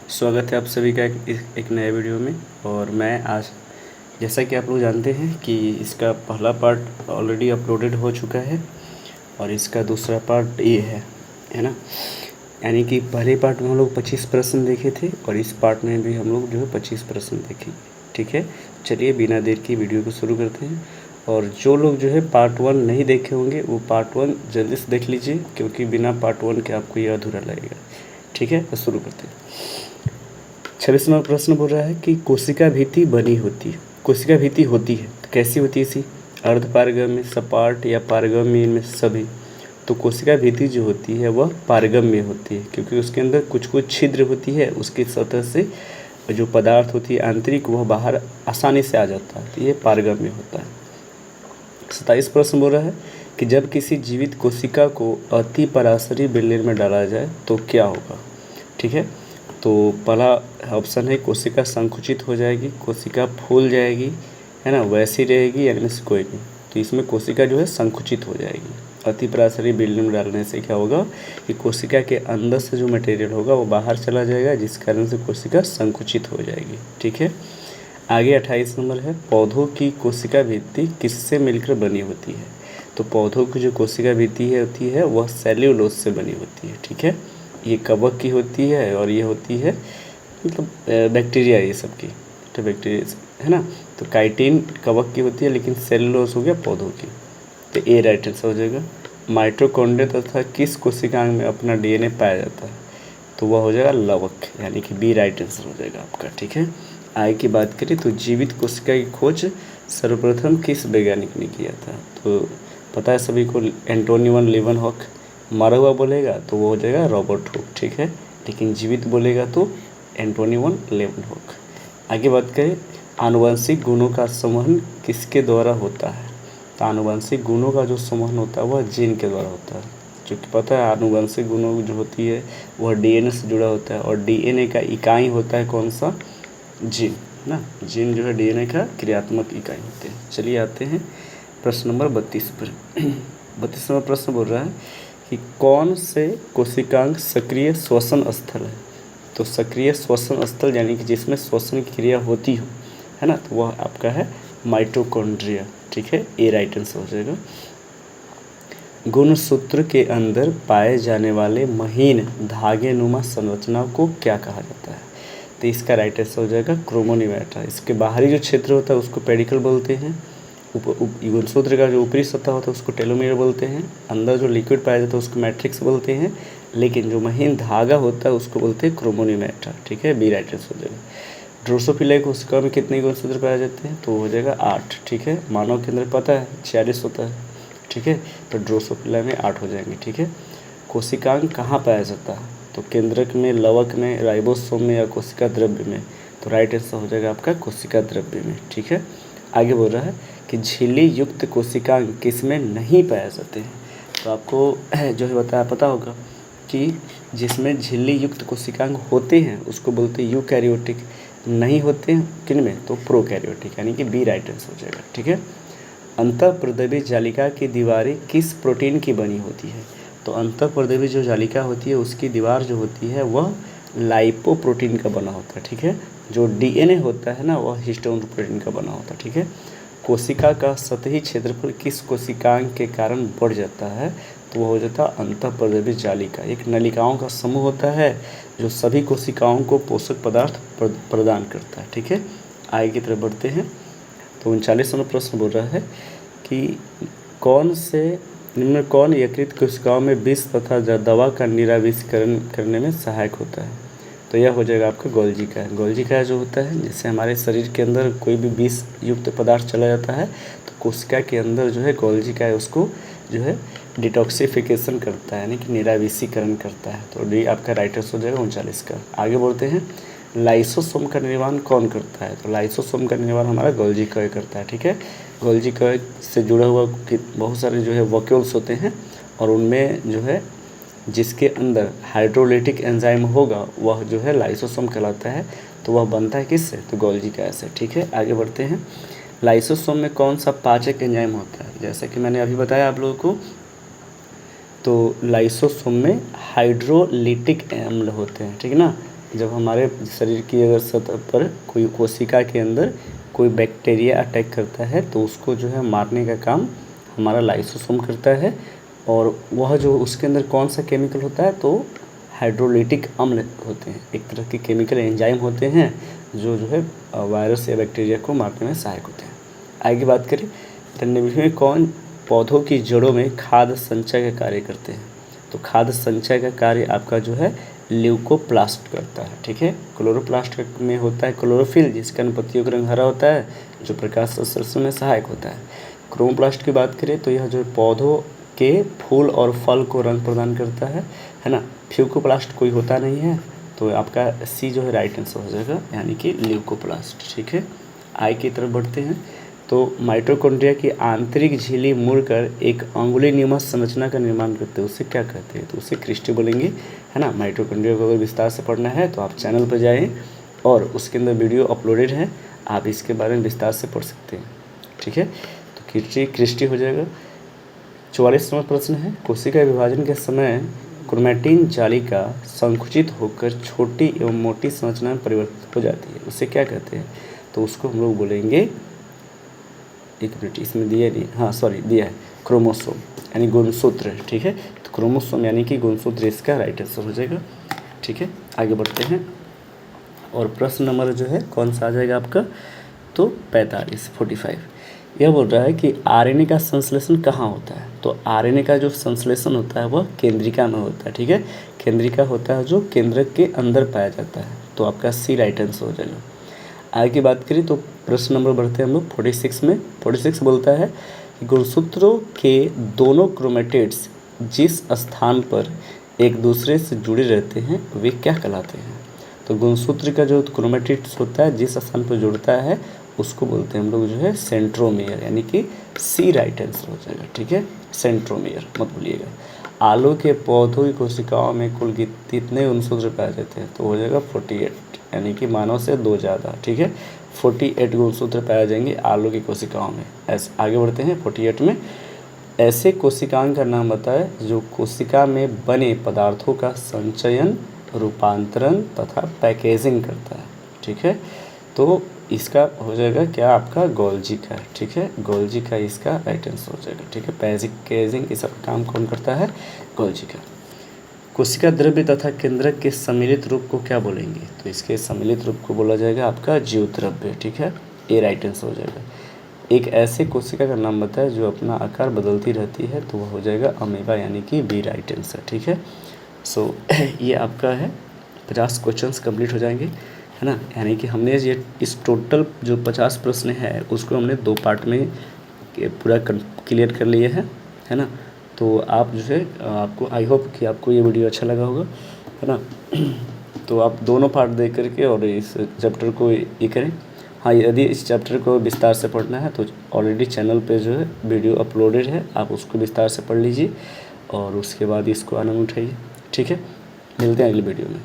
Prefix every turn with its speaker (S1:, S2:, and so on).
S1: स्वागत है आप सभी का एक नए वीडियो में। और मैं आज, जैसा कि आप लोग जानते हैं कि इसका पहला पार्ट ऑलरेडी अपलोडेड हो चुका है और इसका दूसरा पार्ट ये है ना। यानी कि पहले पार्ट में हम लोग 25 प्रश्न देखे थे और इस पार्ट में भी हम लोग जो है 25 प्रश्न देखेंगे। ठीक है, चलिए बिना देर की वीडियो को शुरू करते हैं। और जो लोग जो है पार्ट 1 नहीं देखे होंगे वो पार्ट 1 जल्दी से देख लीजिए, क्योंकि बिना पार्ट 1 के आपको ये अधूरा लगेगा। ठीक है, तो शुरू करते हैं। 26वां प्रश्न बोल रहा है कि कोशिका भित्ति बनी होती है। कोशिका भित्ति होती है तो कैसी होती है इसी? अर्ध पारगम्य, सपाट या पारगम्य, इनमें सभी। तो कोशिका भित्ति जो होती है वह पारगम्य होती है, क्योंकि उसके अंदर कुछ कुछ छिद्र होती है, उसकी सतह से जो पदार्थ होती है आंतरिक वह बाहर आसानी से आ जाता है, तो ये पारगम्य होता है। 27 प्रश्न बोल रहा है कि जब किसी जीवित कोशिका को अति पराशरी बेलन में डाला जाए तो क्या होगा। ठीक है, तो पहला ऑप्शन है कोशिका संकुचित हो जाएगी, कोशिका फूल जाएगी, है ना, वैसी रहेगी, या इनमें से कोई नहीं। तो इसमें कोशिका जो है संकुचित हो जाएगी। अति पराशरी बेलन में डालने से क्या होगा कि कोशिका के अंदर से जो मटेरियल होगा वो बाहर चला जाएगा, जिस कारण से कोशिका संकुचित हो जाएगी। ठीक है, आगे 28 नंबर है पौधों की कोशिका भित्ति किससे मिलकर बनी होती है। तो पौधों की जो कोशिका भित्ति होती है वह सेल्यूलोज से बनी होती है। ठीक है, ये कवक की होती है और ये होती है मतलब बैक्टीरिया, ये सब की, तो बैक्टीरिया है ना। तो काइटिन कवक की होती है, लेकिन सेल्यूलोज हो गया पौधों की। तो ए राइट आंसर हो जाएगा। माइटोकॉन्ड्रिया तथा किस कोशिकांग में अपना डीएनए पाया जाता है, तो वह हो जाएगा लवक, यानी कि बी राइट आंसर हो जाएगा आपका। ठीक है, आगे की बात करें तो जीवित कोशिका की खोज सर्वप्रथम किस वैज्ञानिक ने किया था। तो पता है सभी को, एंटोनी वन लीवनहॉक। मरा हुआ बोलेगा तो वो हो जाएगा रॉबर्ट हुक। ठीक है, लेकिन जीवित बोलेगा तो एंटोनी वन लीवनहॉक। आगे बात करें आनुवंशिक गुणों का संवहन किसके द्वारा होता है। तो आनुवंशिक गुणों का जो संवहन होता है वह जीन के द्वारा होता है। क्योंकि पता है आनुवंशिक गुणों जो होती है वह डीएनए से जुड़ा होता है, और डीएनए का इकाई होता है कौन सा, जीन ना। जीन जो है डीएनए का क्रियात्मक इकाई होते हैं। चलिए आते हैं प्रश्न नंबर 32 पर। 32 नंबर प्रश्न बोल रहा है कि कौन से कोशिकांग सक्रिय श्वसन स्थल है। तो सक्रिय श्वसन स्थल यानी कि जिसमें श्वसन की क्रिया होती हो, है ना, तो वह आपका है माइटोकॉन्ड्रिया। ठीक है, ए राइट आंसर हो जाएगा। गुणसूत्र के अंदर पाए जाने वाले महीन धागे नुमा संरचना को क्या कहा जाता है। तो इसका राइट आंसर हो जाएगा क्रोमोनीमेटा। इसके बाहरी जो क्षेत्र होता है उसको पेडिकल बोलते हैं, गुणसूत्र का जो ऊपरी सतह होता है उसको टेलोमेयर बोलते हैं, अंदर जो लिक्विड पाया जाता है उसको मैट्रिक्स बोलते हैं, लेकिन जो महीन धागा होता है उसको बोलते हैं क्रोमोनीमेटा। ठीक है, बी राइट आंसर हो जाएगा। ड्रोसोफिला कोशिका में कितने गुणसूत्र पाए जाते हैं, तो हो जाएगा 8। ठीक है, मानव के अंदर पता है 46 होता है। ठीक है, तो ड्रोसोफिला में 8 हो जाएंगे। ठीक है, कोशिकांग कहाँ पाया जाता है, तो केंद्रक में, लवक में, राइबोसोम में या कोशिका द्रव्य में। तो राइट आंसर हो जाएगा आपका कोशिका द्रव्य में। ठीक है, आगे बोल रहा है कि झिल्ली युक्त कोशिकांग किसमें नहीं पाए जाते हैं। तो आपको जो है बताया पता होगा कि जिसमें झिल्ली युक्त कोशिकांग होते हैं उसको बोलते हैं यूकैरियोटिक, नहीं होते हैं किन में, तो प्रोकैरियोटिक, यानी कि बी राइट आंसर हो जाएगा। ठीक है, अंतःप्रद्रवी जालिका की दीवारें किस प्रोटीन की बनी होती है। तो अंतःप्रद्रवी जो जालिका होती है उसकी दीवार जो होती है वह लाइपोप्रोटीन का बना होता है। ठीक है, जो डीएनए होता है ना वह हिस्टोन प्रोटीन का बना होता है। ठीक है, कोशिका का सतही क्षेत्रफल किस कोशिकांग के कारण बढ़ जाता है, तो वह हो जाता है अंतःप्रद्रवी जालिका। एक नलिकाओं का समूह होता है जो सभी कोशिकाओं को पोषक पदार्थ प्रदान करता है। ठीक है, आगे की तरफ बढ़ते हैं। तो 39 नंबर प्रश्न बोल रहा है कि कौन से निम्न में कौन यकृत कोशिकाओं में विष तथा दवा का निराविष्करण करने में सहायक होता है। तो यह हो जाएगा आपका गोल्जी का। गोल्जी का जो होता है जिससे हमारे शरीर के अंदर कोई भी विष युक्त पदार्थ चला जाता है तो कोशिका के अंदर जो है गोल्जी का उसको जो है डिटॉक्सिफिकेशन करता है, यानी कि निराविषीकरण करता है। तो डी आपका राइट आंसर हो जाएगा 39 का। आगे बोलते हैं लाइसोसोम का निर्माण कौन करता है। तो लाइसोसोम का निर्माण हमारा गोल्जी कॉय करता है। ठीक है, गोल्जी कॉय से जुड़ा हुआ बहुत सारे जो है वॉक्यूल्स होते हैं, और उनमें जो है जिसके अंदर हाइड्रोलिटिक एंजाइम होगा वह जो है लाइसोसोम कहलाता है। तो वह बनता है किससे, तो गोल्जी कॉय से। ठीक है, आगे बढ़ते हैं। लाइसोसोम में कौन सा पाचक एंजाइम होता है, जैसा कि मैंने अभी बताया आप लोगों को। तो लाइसोसोम में हाइड्रोलिटिक अम्ल होते हैं, ठीक है ना, जब हमारे शरीर की अगर सतह पर कोई कोशिका के अंदर कोई बैक्टीरिया अटैक करता है तो उसको जो है मारने का काम हमारा लाइसोसोम करता है। और वह जो उसके अंदर कौन सा केमिकल होता है, तो हाइड्रोलिटिक अम्ल होते हैं, एक तरह के केमिकल एंजाइम होते हैं जो है वायरस या बैक्टीरिया को मारने में सहायक होते हैं। आगे बात करें, निम्नलिखित में कौन पौधों की जड़ों में खाद्य संचय का कार्य करते हैं? तो खाद्य संचय का कार्य आपका जो है ल्यूकोप्लास्ट करता है, ठीक है। क्लोरोप्लास्ट में होता है क्लोरोफिल, जिसका पत्तियों का रंग हरा होता है, जो प्रकाश संश्लेषण में सहायक होता है। क्रोमोप्लास्ट की बात करें तो यह जो पौधों के फूल और फल को रंग प्रदान करता है ना। फ्यूकोप्लास्ट कोई होता नहीं है, तो आपका सी जो है राइट आंसर हो जाएगा, यानी कि ल्यूकोप्लास्ट, ठीक है। आई की तरफ बढ़ते हैं, तो माइटोकॉन्ड्रिया की आंतरिक झिल्ली मुड़कर एक अंगुली नुमा संरचना का निर्माण करते हैं, उसे क्या कहते हैं? तो उसे क्रिस्टी बोलेंगे, है ना। माइटोकॉन्ड्रिया को अगर विस्तार से पढ़ना है तो आप चैनल पर जाएं और उसके अंदर वीडियो अपलोडेड है, आप इसके बारे में विस्तार से पढ़ सकते हैं, ठीक है। तो क्रिस्टी हो जाएगा। 44वां प्रश्न है, कोशिका विभाजन के समय क्रोमैटिन जालिका संकुचित होकर छोटी एवं मोटी संरचना में परिवर्तित हो जाती है, उसे क्या कहते हैं? तो उसको हम लोग बोलेंगे, एक मिनट, इसमें दिया नहीं, हाँ सॉरी दिया है, क्रोमोसोम यानी गुणसूत्र, ठीक है। तो क्रोमोसोम यानी कि गुणसूत्र इसका राइट आंसर हो जाएगा, ठीक है। आगे बढ़ते हैं, और प्रश्न नंबर जो है कौन सा आ जाएगा आपका? तो 45 यह बोल रहा है कि आरएनए का संश्लेषण कहाँ होता है? तो आरएनए का जो संश्लेषण होता है वह केंद्रिका में होता है, ठीक है। केंद्रिका होता है जो केंद्रक के अंदर पाया जाता है, तो आपका सी राइट आंसर हो जाएगा। आगे की बात करें तो प्रश्न नंबर बढ़ते हैं हम लोग 46 में। 46 बोलता है कि गुणसूत्रों के दोनों क्रोमेटिड्स जिस स्थान पर एक दूसरे से जुड़े रहते हैं वे क्या कहलाते हैं? तो गुणसूत्र का जो क्रोमेटिड्स होता है जिस स्थान पर जुड़ता है उसको बोलते हैं हम लोग जो है सेंट्रोमियर, यानी कि सी राइट आंसर हो जाएगा, ठीक है। सेंट्रोमियर मत भूलिएगा। आलू के पौधों की कोशिकाओं में कुल कितने गुणसूत्र पाए जाते हैं? तो हो जाएगा 48, यानी कि मानव से 2 ज़्यादा, ठीक है। 48 गुणसूत्र पाए जाएंगे आलू की कोशिकाओं में। ऐसे आगे बढ़ते हैं 48 में, ऐसे कोशिकाओं का नाम बताए जो कोशिका में बने पदार्थों का संचयन, रूपांतरण तथा पैकेजिंग करता है, ठीक है। तो इसका हो जाएगा क्या आपका? गोल्जी का, ठीक है। गोल्जी का इसका राइट आंसर हो जाएगा, ठीक है। पैकेजिंग इस सब काम कौन करता है? गोल्जी का। कोशिका द्रव्य तथा केंद्रक के सम्मिलित रूप को क्या बोलेंगे? तो इसके सम्मिलित रूप को बोला जाएगा आपका जीव द्रव्य, ठीक है। ए राइट आंसर हो जाएगा। एक ऐसे कोशिका का नाम बताए जो अपना आकार बदलती रहती है, तो वह हो जाएगा अमीबा, यानी कि बी राइट आंसर, ठीक है। सो ये आपका है 50 क्वेश्चंस कंप्लीट हो जाएंगे, है ना। यानी कि हमने ये इस टोटल जो 50 प्रश्न है उसको हमने 2 पार्ट में पूरा क्लियर कर लिए हैं, है ना। तो आप जो है आपको आई होप कि आपको ये वीडियो अच्छा लगा होगा, है ना। तो आप दोनों पार्ट देख करके और इस चैप्टर को ये करें। हाँ, यदि इस चैप्टर को विस्तार से पढ़ना है तो ऑलरेडी चैनल पे जो है वीडियो अपलोडेड है, आप उसको विस्तार से पढ़ लीजिए और उसके बाद इसको आनंद उठाइए, ठीक है। मिलते हैं अगली वीडियो में।